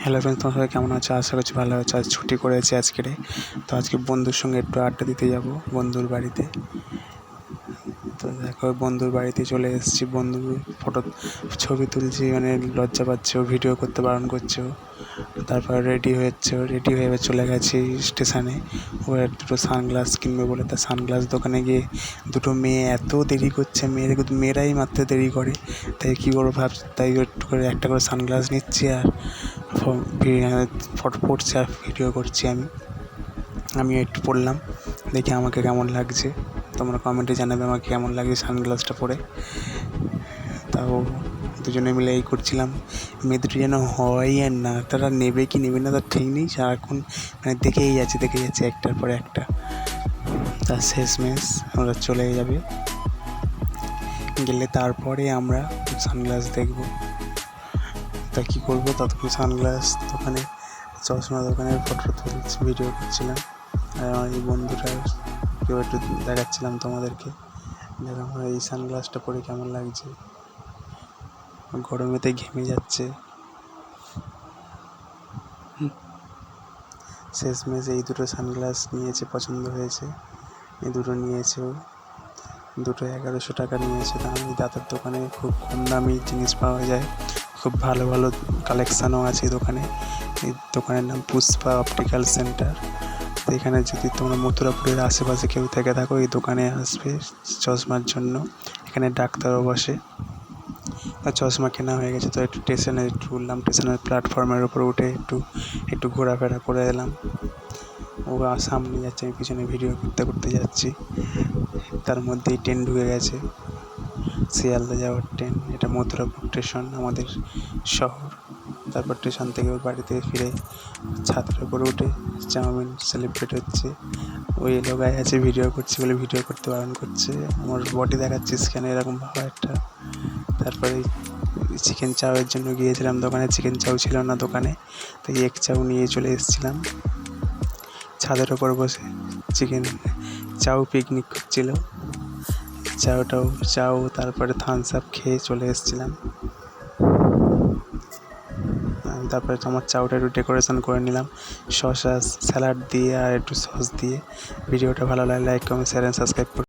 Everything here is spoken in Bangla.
হ্যালো ফ্রেন্ডস, তোমরা সবাই কেমন আছো? আশা করছি ভালো আছো। আজ ছুটি করেছি আজকে। তো আজকে বন্ধুর সঙ্গে একটু আড্ডা দিতে যাব বন্ধুর বাড়িতে। তো দেখো বন্ধুর বাড়িতে চলে এসেছি। বন্ধু ছবি তুলছি, মানে লজ্জা পাচ্ছে, ও ভিডিও করতে বারণ করছে। তারপর রেডি হয়ে চলে গেছি স্টেশনে। ও দুটো সানগ্লাস কিনবে বলে তার সানগ্লাস দোকানে গিয়ে দুটো মেয়ে এত দেরি করছে, মেয়েরাই মাত্র দেরি করে। তাই কী করবো ভাবছি, তাই একটু করে একটা করে সানগ্লাস নিচ্ছি আর ফটো পড়ছি আর ভিডিও করছি। আমিও একটু পড়লাম, দেখি আমাকে কেমন লাগছে। তোমরা কমেন্টে জানাবে আমাকে কেমন লাগছে সানগ্লাসটা পরে। তাও দুজনে মিলে এই করছিলাম। মেয়ে দুটো যেন হয় আর না, তারা নেবে কি নেবে না তার ঠিক নেই। সারাক্ষণ মানে দেখেই যাচ্ছে একটার পর একটা। তার শেষমেশ ওরা চলে যাবে, গেলে তারপরে আমরা সানগ্লাস দেখব। তা কী করবো, ততক্ষণ সানগ্লাস দোকানে, চশমা দোকানে ফটো তুলছি, ভিডিও করছিলাম। আর আমার এই বন্ধুটা কেউ একটু দেখাচ্ছিলাম তোমাদেরকে। দেখো আমার এই সানগ্লাসটা পরে কেমন লাগছে, গরমেতে ঘেমে যাচ্ছে। শেষমেশ এই দুটো সানগ্লাস নিয়েছে, পছন্দ হয়েছে, এই দুটো নিয়েছে। ও দুটো 1100 টাকা নিয়েছে। কারণ এই দাদার দোকানে খুব কম দামি জিনিস পাওয়া যায়, খুব ভালো ভালো কালেকশানও আছে এই দোকানে। এই দোকানের নাম পুষ্পা অপটিক্যাল সেন্টার। তো এখানে যদি তোমরা মথুরাপুরের আশেপাশে কেউ থেকে থাকো, এই দোকানে আসবে চশমার জন্য। এখানে ডাক্তারও বসে। চশমা কেনা হয়ে গেছে, তো একটু স্টেশনে উঠলাম, স্টেশনের প্ল্যাটফর্মের উপর উঠে একটু ঘোরাফেরা করে এলাম। ও সামনে যাচ্ছে, আমি পিছনে ভিডিও করতে করতে যাচ্ছি। তার মধ্যেই ট্রেন ঢুকে গেছে, শিয়ালদা যাওয়ার ট্রেন। এটা মথুরাপুর স্টেশন, আমাদের শহর। তারপর স্টেশন থেকে ওর বাড়িতে ফিরে ছাদের উপরে উঠে চাউমিন সেলিব্রেট হচ্ছে। ওই লোগায় আছে, ভিডিও করছি বলে ভিডিও করতে বারণ করছে। আমার বডি দেখাচ্ছিস কেন, এরকম ভাবা একটা। তারপরে চিকেন চাউয়ের জন্য গিয়েছিলাম দোকানে, চিকেন চাউ ছিল না দোকানে, তাই এগ চাউ নিয়ে চলে এসেছিলাম। ছাদের ওপর বসে চিকেন চাউ পিকনিক করছিল। চাউ তারপরে থামস আপ খেয়ে চলে এসেছিলাম। তারপরে আমার চাউটা একটু ডেকোরেশন করে নিলাম শসা স্যালাড দিয়ে আর একটু সস দিয়ে। ভিডিওটা ভালো লাগলে like, comment, share and subscribe করুন।